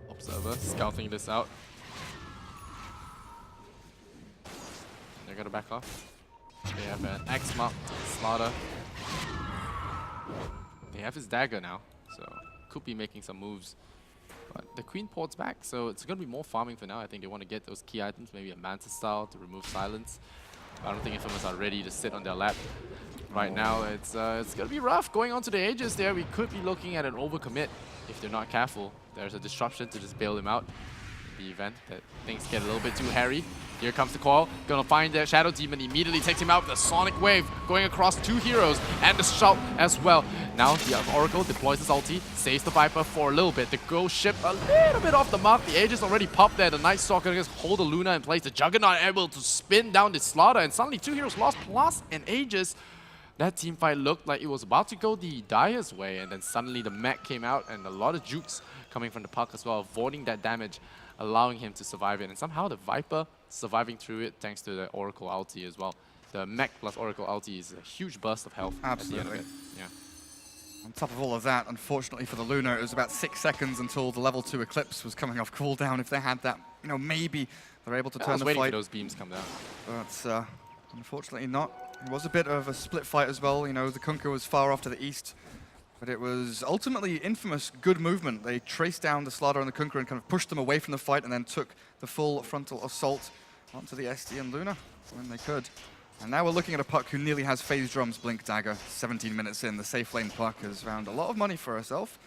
Observer scouting this out. They're gonna back off. They have an X marked Slardar. They have his dagger now, so could be making some moves. But the Queen ports back, so it's gonna be more farming for now. I think they want to get those key items, maybe a Manta style to remove silence. But I don't think Infamous are ready to sit on their lap. Right now, it's gonna be rough going on to the Aegis there. We could be looking at an overcommit if they're not careful. There's a disruption to just bail them out. The event that things get a little bit too hairy. Here comes the coil, gonna find the Shadow Demon, immediately takes him out with a Sonic Wave, going across 2 heroes, and the Shout as well. Now the Oracle deploys his ulti, saves the Viper for a little bit. The Ghost Ship a little bit off the mark, the Aegis already popped there, the Night Stalker just hold the Luna in place, the Juggernaut able to spin down the Slardar, and suddenly 2 heroes lost plus an Aegis. That team fight looked like it was about to go the Dire's way, and then suddenly the mech came out, and a lot of jukes coming from the puck as well, avoiding that damage, allowing him to survive it. And somehow the Viper surviving through it thanks to the Oracle ulti as well. The mech plus Oracle ulti is a huge burst of health. Absolutely. At the end of it. Yeah. On top of all of that, unfortunately for the Luna, it was about 6 seconds until the level 2 Eclipse was coming off cooldown. If they had that, you know, maybe they're able to turn the fight. I was waiting for those beams to come down. But unfortunately not. It was a bit of a split fight as well. You know, the Kunkka was far off to the east. But it was ultimately Infamous good movement. They traced down the Slardar and the Kunkka and kind of pushed them away from the fight and then took the full frontal assault onto the SD and Luna when they could. And now we're looking at a puck who nearly has Phase Drum's Blink Dagger. 17 minutes in, the safe lane puck has found a lot of money for herself.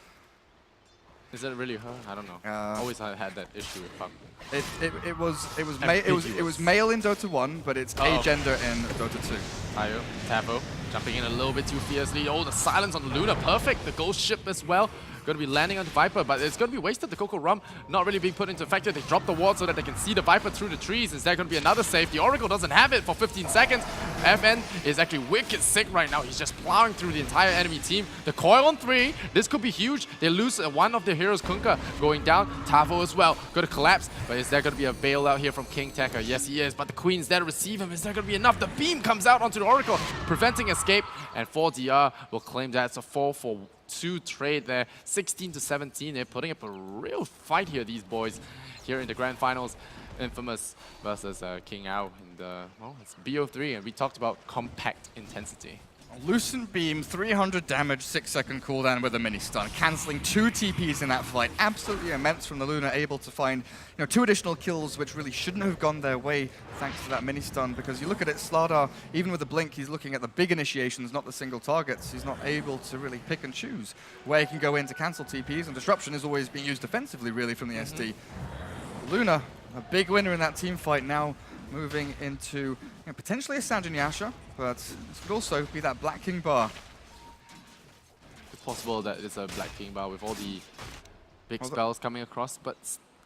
Is that really her? I don't know. Always had that issue with Puck. It was male in Dota 1, but it's agender in Dota 2. Tayo, Tavo, jumping in a little bit too fiercely. Oh, the silence on the Luna, perfect. The Ghost Ship as well. Going to be landing on the Viper, but it's going to be wasted. The Coco Rum not really being put into effect. They drop the ward so that they can see the Viper through the trees. Is there going to be another save? The Oracle doesn't have it for 15 seconds. FN is actually wicked sick right now. He's just plowing through the entire enemy team. The coil on 3. This could be huge. They lose one of their heroes, Kunkka, going down. Tavo as well. Going to collapse. But is there going to be a bailout here from King Tekka? Yes, he is. But the Queen's there to receive him. Is there going to be enough? The beam comes out onto the Oracle, preventing escape. And 4DR will claim that. It's a 4-for-2 trade there. 16-17. They're putting up a real fight here, these boys, here in the grand finals. Infamous versus King Ao. And well, it's BO3, and we talked about compact intensity. Lucent Beam, 300 damage, 6-second cooldown with a mini stun, cancelling 2 TPs in that fight. Absolutely immense from the Luna, able to find 2 additional kills, which really shouldn't have gone their way thanks to that mini stun. Because you look at it, Slardar, even with the blink, he's looking at the big initiations, not the single targets. He's not able to really pick and choose where he can go in to cancel TPs, and Disruption is always being used defensively, really, from the SD. Luna, a big winner in that team fight, now moving into potentially a Sanjin Yasha, but this could also be that Black King bar. It's possible that it's a Black King bar with all the big spells coming across, but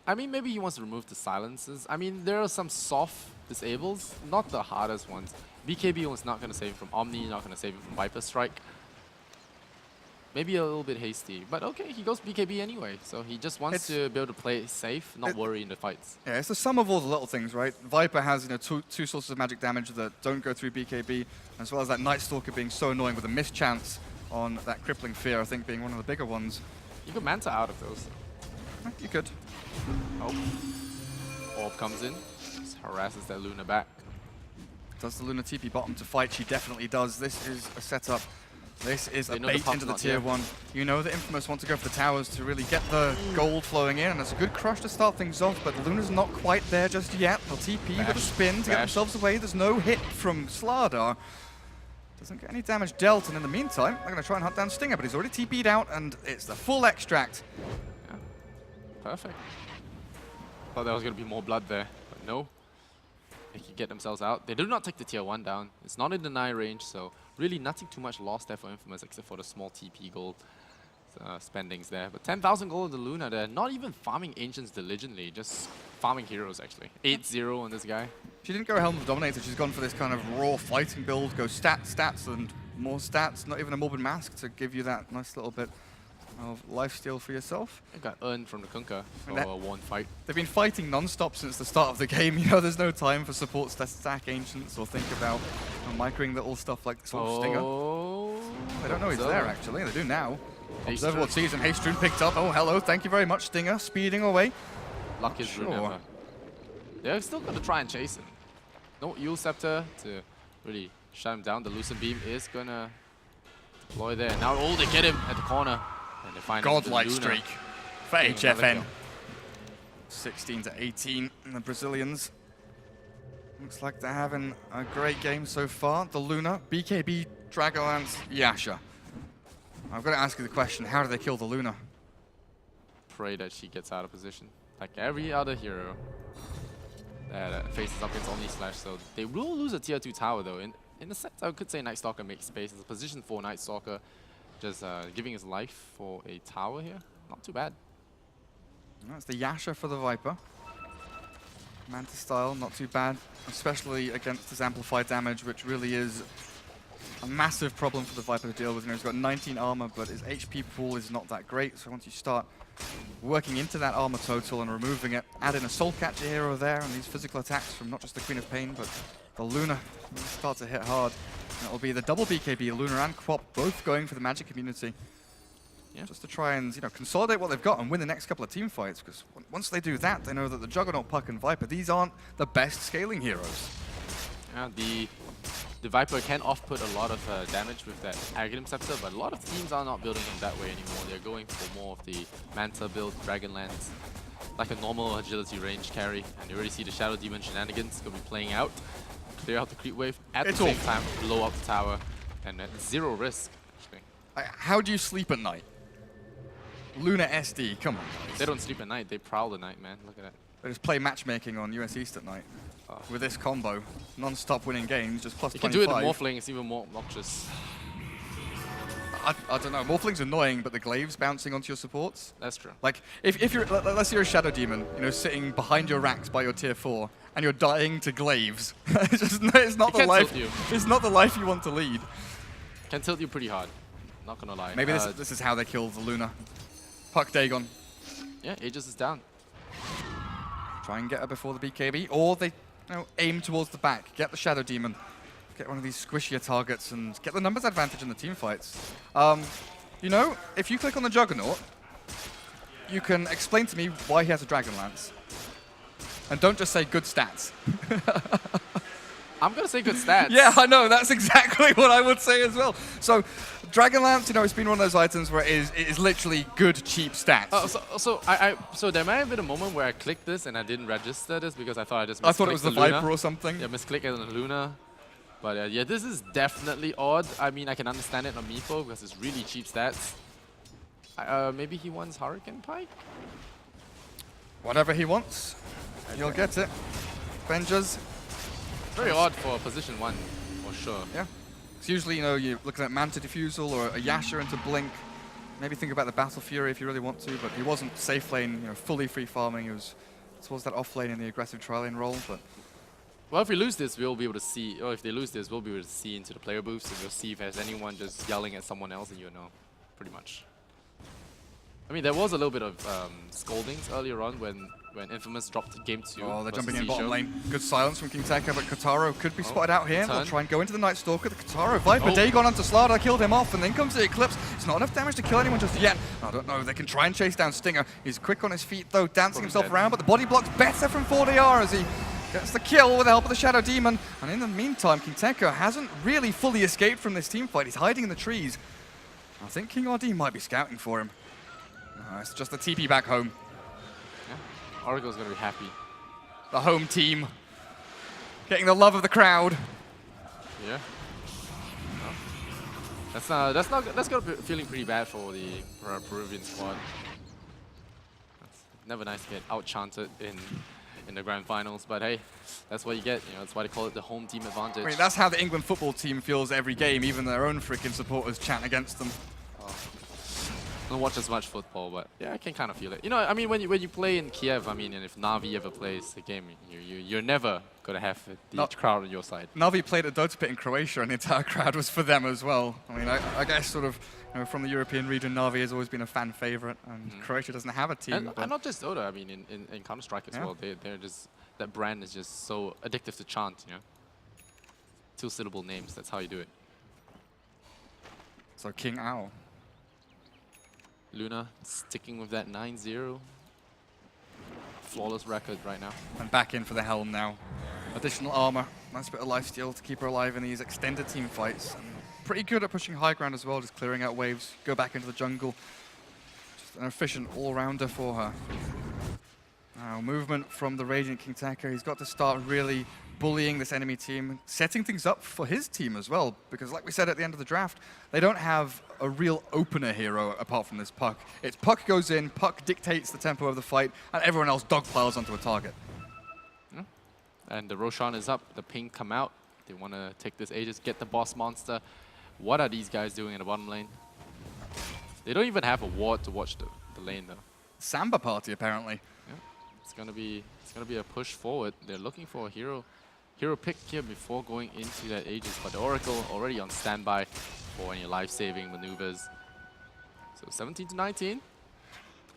I mean, maybe he wants to remove the silences. I mean, there are some soft disables, not the hardest ones. BKB was not going to save him from Omni, not going to save him from Viper Strike. Maybe a little bit hasty, but okay, he goes BKB anyway, so he just wants to be able to play it safe, not worry in the fights. Yeah, it's the sum of all the little things, right? Viper has two sources of magic damage that don't go through BKB, as well as that Night Stalker being so annoying with a mischance on that Crippling Fear, I think being one of the bigger ones. You could Manta out of those. You could. Oh. Orb comes in, just harasses that Luna back. Does the Luna TP bottom to fight? She definitely does. This is a setup. This is a bait into the tier 1. You know the Infamous want to go for the towers to really get the gold flowing in, and it's a good crush to start things off, but Luna's not quite there just yet. They'll TP with a spin to get themselves away. There's no hit from Slardar. Doesn't get any damage dealt, and in the meantime, they're going to try and hunt down Stinger, but he's already TP'd out, and it's the full extract. Yeah. Perfect. Thought there was going to be more blood there, but no. They can get themselves out. They do not take the tier 1 down. It's not in the 9 range, so really nothing too much lost there for Infamous except for the small TP gold. spendings there. But 10,000 gold to Luna there. Not even farming Ancients diligently, just farming heroes actually. 8-0 on this guy. She didn't go Helm of Dominator, she's gone for this kind of raw fighting build, go stats, and more stats, not even a Morbid Mask to give you that nice little bit of lifesteal for yourself. It got earned from the Kunkka for that- a one fight. They've been fighting non-stop since the start of the game. You know, there's no time for supports to stack Ancients or think about microing little stuff like sort of Stinger. Oh, They don't know he's there, actually. They do now. Haste Observe what season. Haste Rune picked up. Oh, hello. Thank you very much, Stinger. Speeding away. Luckiest rune Sure. ever. They're still going to try and chase him. No Eul Scepter to really shut him down. The Lucent Beam is going to deploy there. Now, oh, they get him at the corner. And they find Godlike Luna. streak for Getting another HFN. kill. 16 to 18, and the Brazilians. Looks like they're having a great game so far. The Luna, BKB, Dragonlance, Yasha. I've got to ask you the question, how do they kill the Luna? Pray that she gets out of position. Like every other hero that faces up against Omni Slash. So they will lose a tier 2 tower though. In a sense, I could say Night Stalker makes space. It's a position for Night Stalker. Just giving his life for a tower here. Not too bad. That's the Yasha for the Viper. Manta style, not too bad, especially against his amplified damage, which really is a massive problem for the Viper to deal with. You know, he's got 19 armor, but his HP pool is not that great. So once you start working into that armor total and removing it, add in a Soul Catcher hero there, and these physical attacks from not just the Queen of Pain, but the Luna will start to hit hard. And it'll be the double BKB, Luna and Quap, both going for the Magic Community. Yeah. Just to try and, you know, consolidate what they've got and win the next couple of team fights, because once they do that, they know that the Juggernaut, Puck, and Viper, these aren't the best scaling heroes. Yeah, the Viper can off-put a lot of damage with that Aghanim Scepter, but a lot of teams are not building him that way anymore. They're going for more of the Manta build, Dragonlance, like a normal agility range carry. And you already see the Shadow Demon shenanigans going to be playing out. Clear out the creep wave at the same time, blow up the tower, and at zero risk. Actually. How do you sleep at night? Luna SD, come on, guys. They don't sleep at night, they prowl the night, man. Look at that. They just play matchmaking on US East at night. With this combo, non-stop winning games, just plus You 25. can do it in Morphling, it's even more obnoxious. I don't know, Morphling's annoying, but the glaives bouncing onto your supports? That's true. Like, if you're, let's say you're a Shadow Demon, you know, sitting behind your racks by your tier 4, and you're dying to glaives. it's not It the can life. tilt you. It's not the life you want to lead. Can tilt you pretty hard, not gonna lie. Maybe this is how they kill the Luna. Puck Dagon. Yeah, Aegis is down. Try and get her before the BKB, or they aim towards the back, get the Shadow Demon, get one of these squishier targets, and get the numbers advantage in the team fights. You know, if you click on the Juggernaut, you can explain to me why he has a Dragonlance. And don't just say good stats. I'm gonna say good stats. Yeah, I know, that's exactly what I would say as well. So, Dragonlance, you know, it's been one of those items where it is literally good, cheap stats. So there might have been a moment where I clicked this and I didn't register this because I thought I just misclicked I thought it was the Luna. Viper or something. Yeah, misclick it on the Luna. But yeah, this is definitely odd. I mean, I can understand it on Meepo because it's really cheap stats. Maybe he wants Hurricane Pike? Whatever he wants, he'll get it. Vengeance. Very odd for position 1, for sure. Yeah. It's usually, you know, you're looking at Manta Diffusal or a Yasha into Blink. Maybe think about the Battle Fury if you really want to, but he wasn't safe lane, you know, fully free farming. He was towards that off lane in the aggressive tri lane role, but Well, if we lose this, we'll be able to see, or if they lose this, we'll be able to see into the player booths and we'll see if there's anyone just yelling at someone else and you'll know, pretty much. I mean, there was a little bit of scoldings earlier on when Infamous dropped game 2. oh, they're versus jumping in bottom Zisho. lane. Good silence from King Tekka, but Kataro could be spotted out here. They'll turn. try and go into the Night Stalker. The Kataro Viper, Oh. Dagon onto Slardar, killed him off, and then comes the Eclipse. It's not enough damage to kill anyone just yet. I don't know, they can try and chase down Stinger. He's quick on his feet though, dancing Probably himself dead. around, but the body block's better from 4DR as he gets the kill with the help of the Shadow Demon. And in the meantime, King Tekka hasn't really fully escaped from this team fight. He's hiding in the trees. I think King RD might be scouting for him. It's just the TP back home. Yeah. Oracle's gonna be happy. The home team getting the love of the crowd. Yeah. No. That's gonna be feeling pretty bad for the Peruvian squad. It's never nice to get out-chanted in the grand finals, but hey, that's what you get. You know, that's why they call it the home team advantage. I mean, that's how the England football team feels every game. Even their own freaking supporters chant against them. don't watch as much football, but yeah, I can kind of feel it. You know, I mean, when you play in Kiev, I mean, and if Na'Vi ever plays the game, you're never gonna have the crowd on your side. Na'Vi played at Dota Pit in Croatia, and the entire crowd was for them as well. I mean, I guess sort of, you know, from the European region, Na'Vi has always been a fan favorite, and Croatia doesn't have a team. And not just Dota, I mean, in Counter-Strike as well, they're just, that brand is just so addictive to chant, you know? 2-syllable names, that's how you do it. So King Owl. Luna sticking with that 9-0. Flawless record right now. And back in for the Helm now. Additional armor, nice bit of lifesteal to keep her alive in these extended team fights. And pretty good at pushing high ground as well, just clearing out waves, go back into the jungle. Just an efficient all-rounder for her. Now, movement from the Radiant Kingteka. He's got to start really bullying this enemy team, setting things up for his team as well, because like we said at the end of the draft, they don't have a real opener hero apart from this Puck. It's Puck goes in, Puck dictates the tempo of the fight, and everyone else dogpiles onto a target. Yeah. And the Roshan is up, the ping come out. They want to take this Aegis, get the boss monster. What are these guys doing in the bottom lane? They don't even have a ward to watch the lane though. Samba party apparently. Yeah. It's gonna be a push forward. They're looking for a hero pick here before going into that Aegis, but the Oracle already on standby for any life-saving maneuvers. So 17-19.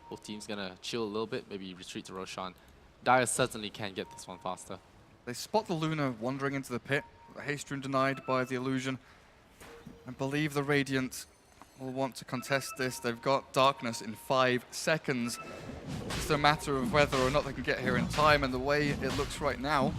Both teams gonna chill a little bit, maybe retreat to Roshan. Dire certainly can get this one faster. They spot the Luna wandering into the pit. The haste rune denied by the illusion. I believe the Radiant will want to contest this. They've got darkness in 5 seconds. It's a matter of whether or not they can get here in time, and the way it looks right now,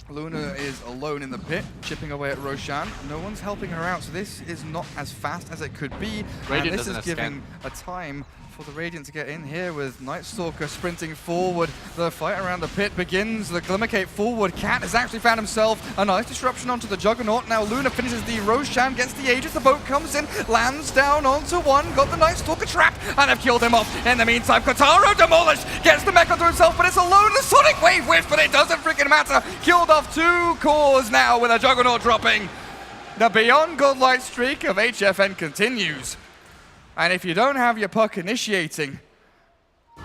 Luna is alone in the pit, chipping away at Roshan. No one's helping her out, so this is not as fast as it could be. Radiant and this is giving a time for the Radiant to get in here with Night Stalker sprinting forward. The fight around the pit begins. The Glimmercape forward. Cat has actually found himself a nice disruption onto the Juggernaut. Now Luna finishes the Roshan, gets the Aegis. The boat comes in, lands down onto one, got the Night Stalker trap, and they've killed him off. In the meantime, Kotaro demolished, gets the mech onto himself, but it's alone. The Sonic Wave whiffs, but it doesn't freaking matter. Killed off 2 cores now with a Juggernaut dropping. The Beyond Godlight streak of HFN continues. And if you don't have your Puck initiating,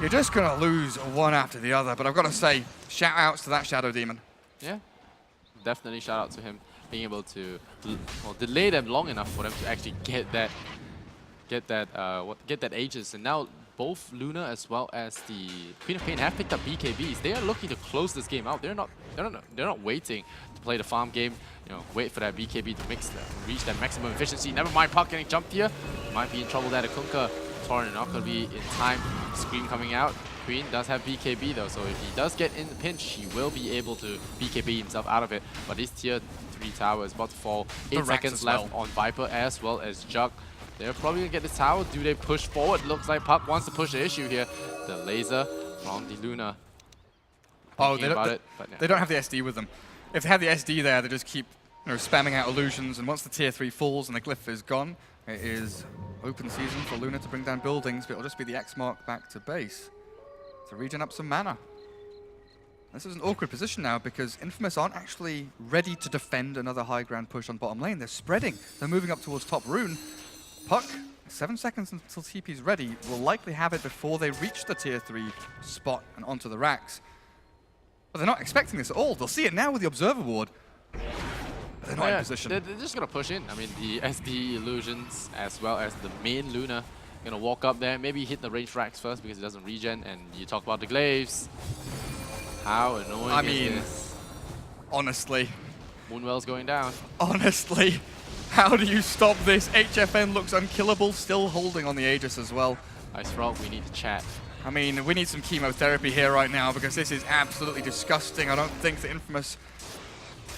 you're just going to lose one after the other. But I've got to say, shout-outs to that Shadow Demon. Yeah, definitely shout out to him being able to delay them long enough for them to actually get that Aegis. And now both Luna as well as the Queen of Pain have picked up BKBs. They are looking to close this game out. They're not waiting to play the farm game. You know, wait for that BKB to reach that maximum efficiency. Never mind Puck getting jumped here. Might be in trouble there. The Kunkka Torrent not going to be in time. Scream coming out. Queen does have BKB though, so if he does get in the pinch, he will be able to BKB himself out of it. But this tier 3 tower is about to fall. 8 seconds left on Viper as well as Jug. They're probably going to get this tower. Do they push forward? Looks like Puck wants to push the issue here. The laser from the Luna. Oh, they don't have the SD with them. If they had the SD there, they just keep spamming out illusions, and once the tier 3 falls and the glyph is gone, it is open season for Luna to bring down buildings, but it'll just be the X mark back to base to regen up some mana. This is an awkward position now because Infamous aren't actually ready to defend another high ground push on bottom lane. They're spreading. They're moving up towards top rune. Puck, 7 seconds until TP's ready, will likely have it before they reach the tier 3 spot and onto the racks. But they're not expecting this at all. They'll see it now with the Observer Ward. They're not in position. They're just going to push in. I mean, the SD illusions as well as the main Luna going to walk up there, maybe hit the range racks first because it doesn't regen. And you talk about the glaives. How annoying is this? Honestly. Moonwell's going down. Honestly, how do you stop this? HFN looks unkillable, still holding on the Aegis as well. Ice Frog, we need to chat. I mean, we need some chemotherapy here right now because this is absolutely disgusting. I don't think the Infamous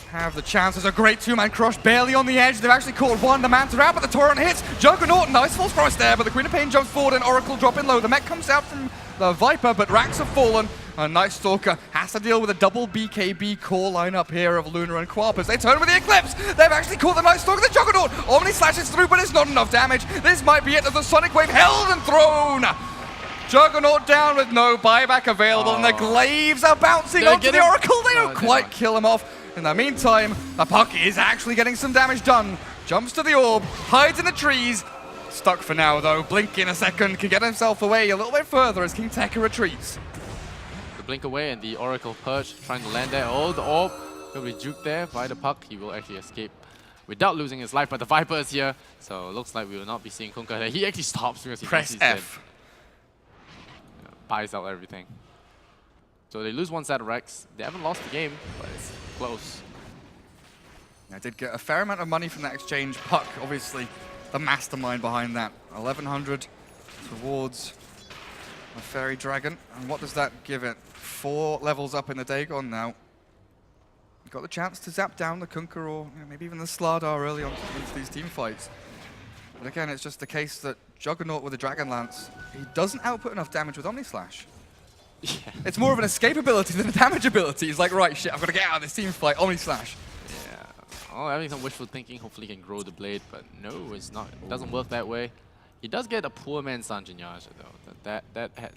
have the chance. There's a great 2-man crush barely on the edge. They've actually caught one. The Manta out, but the Torrent hits. Juggernaut, nice false promise there, but the Queen of Pain jumps forward and Oracle dropping low. The mech comes out from the Viper, but racks have fallen. And Night Stalker has to deal with a double BKB core lineup here of Luna and Quapers. They turn with the Eclipse. They've actually caught the Night Stalker. The Juggernaut Omni slashes through, but it's not enough damage. This might be it. The Sonic Wave held and thrown. Juggernaut down with no buyback available, and the Glaives are bouncing onto the Oracle. They don't quite kill him off. In the meantime, the Puck is actually getting some damage done. Jumps to the orb, hides in the trees, Stuck for now, though. Blink in a second can get himself away a little bit further as King Tekka retreats. The blink away and the Oracle Perch trying to land there. Oh, the orb will be juked there by the puck. He will actually escape without losing his life, but the Viper is here. So it looks like we will not be seeing Kunkka there. He actually stops because he Press thinks he's F. dead. Yeah, buys out everything. So they lose one set of Rex. They haven't lost the game, but it's close. I did get a fair amount of money from that exchange. Puck, obviously, the mastermind behind that. 1,100 towards a Fairy Dragon. And what does that give it? 4 levels up in the Dagon now. Got the chance to zap down the Kunkka or maybe even the Slardar early on into these team fights. But again, it's just the case that Juggernaut with the Dragon Lance, he doesn't output enough damage with Omni Slash. Yeah. It's more of an escape ability than a damage ability. He's like, right, shit, I've got to get out of this team fight, Omni Slash. Yeah. Oh, having some wishful thinking. Hopefully he can grow the blade, but no, it's not. It doesn't work that way. He does get a poor man's Sanjin Yaja though.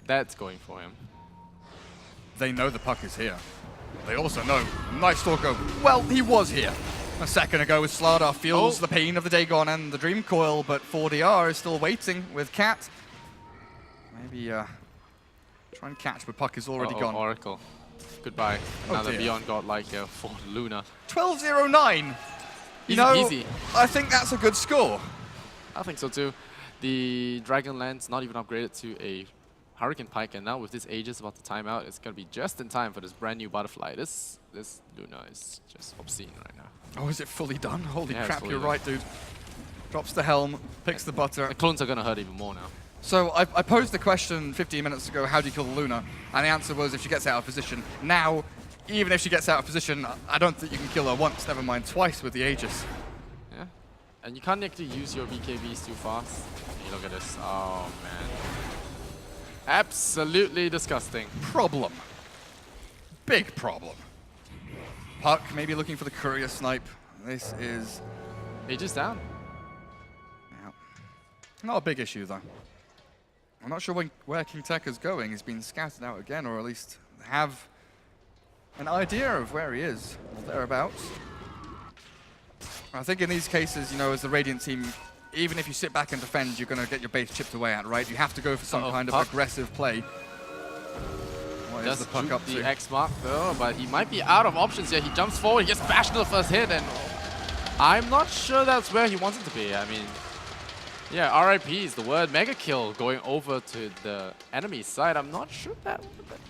That's going for him. They know the puck is here. They also know Night Stalker, well, he was here a second ago with Slardar, feels the pain of the Dagon and the Dream Coil, but 4DR is still waiting with Cat. Maybe try and catch, but puck is already gone. Oracle. Goodbye. Another dear. Beyond God-like for Luna. 12-0-9. You Easy know, peasy. I think that's a good score. I think so too. The Dragon Lance not even upgraded to a Hurricane Pike, and now with this Aegis about to time out, it's going to be just in time for this brand new Butterfly. This Luna is just obscene right now. Oh, is it fully done? Holy Yeah, it's crap, fully you're done. right, dude. Drops the helm, picks the butter. The clones are going to hurt even more now. So I posed the question 15 minutes ago, how do you kill the Luna? And the answer was if she gets out of position. Now, even if she gets out of position, I don't think you can kill her once, never mind twice with the Aegis. Yeah. And you can't actually use your BKBs too fast. Hey, look at this. Oh, man. Absolutely disgusting. Problem. Big problem. Puck maybe looking for the courier snipe. This is Aegis down. not a big issue, though. I'm not sure where King Tekka's going. He's been scouted out again, or at least have an idea of where he is, or thereabouts. I think in these cases, you know, as the Radiant team, even if you sit back and defend, you're going to get your base chipped away at, right? You have to go for some kind of Puck. aggressive play. What is Does the Puck juke up the to? X mark though, but he might be out of options here. He jumps forward, he gets bashed to the first hit, and I'm not sure that's where he wants it to be. I mean, yeah, RIP is the word. Mega kill going over to the enemy side. I'm not sure that.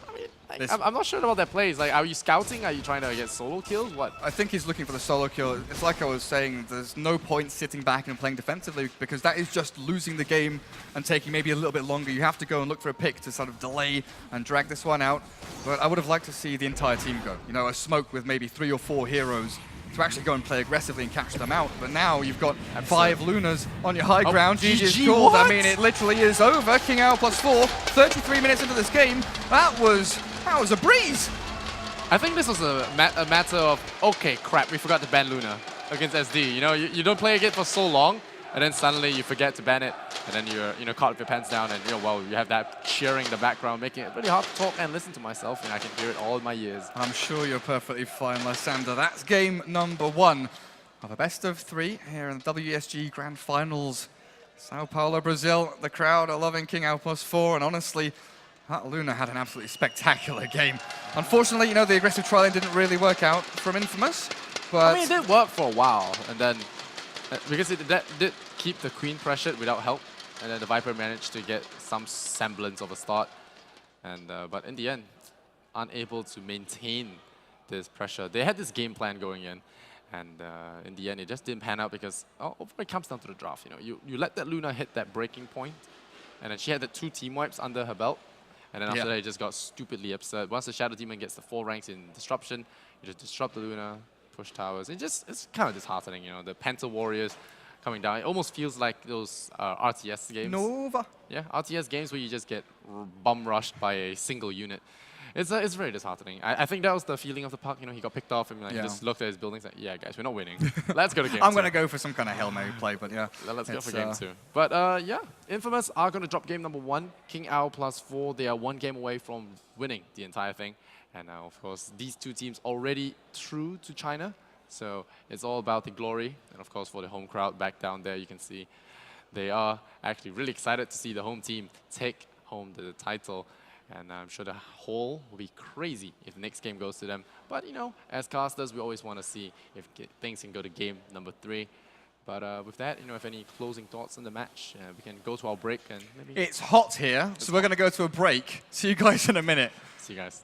I mean, like, I'm not sure about that play. It's like, are you scouting? Are you trying to get solo kills? What? I think he's looking for the solo kill. It's like I was saying, there's no point sitting back and playing defensively because that is just losing the game and taking maybe a little bit longer. You have to go and look for a pick to sort of delay and drag this one out. But I would have liked to see the entire team go. You know, a smoke with maybe 3 or 4 heroes to actually go and play aggressively and catch them out. But now you've got 5 Lunas on your high ground. GG's GG, called. I what? mean, it literally is over. King Owl +4, 33 minutes into this game. That was a breeze. I think this was a matter of, okay, crap, we forgot to ban Luna against SD. You know, you don't play it for so long, and then suddenly you forget to ban it, and then you're caught with your pants down, and well, you have that cheering in the background, making it really hard to talk and listen to myself, and I can hear it all in my ears. I'm sure you're perfectly fine, Lysander. That's game number 1 of a best of 3 here in the WSG Grand Finals. Sao Paulo, Brazil. The crowd are loving King Owl +4, and honestly, that Luna had an absolutely spectacular game. Unfortunately, you know, the aggressive trial didn't really work out from Infamous, but I mean, it did work for a while, and then because it did keep the Queen pressured without help, and then the Viper managed to get some semblance of a start, and but in the end, unable to maintain this pressure. They had this game plan going in, and in the end, it just didn't pan out because it comes down to the draft. You know, you let that Luna hit that breaking point, and then she had the 2 team wipes under her belt. And then after that, it just got stupidly absurd. Once the Shadow Demon gets the 4 ranks in Disruption, you just disrupt the Luna, push towers. It's kind of disheartening, you know, the Panther Warriors coming down. It almost feels like those RTS games. Nova. Yeah, RTS games where you just get bum rushed by a single unit. It's very disheartening. I think that was the feeling of the puck. You know, he got picked off and he just looked at his buildings like, yeah, guys, we're not winning. Let's go to game 2. I'm going to go for some kind of Hail Mary play, but yeah. Let's go for game 2. But yeah, Infamous are going to drop game number 1. King Owl +4. They are 1 game away from winning the entire thing. And of course, these 2 teams already through to China. So it's all about the glory. And of course, for the home crowd back down there, you can see they are actually really excited to see the home team take home the title. And I'm sure the whole will be crazy if the next game goes to them. But, as casters, we always want to see if things can go to game number 3. But with that, if any closing thoughts on the match, we can go to our break and maybe It's hot here, so we're going to go to a break. See you guys in a minute. see you guys.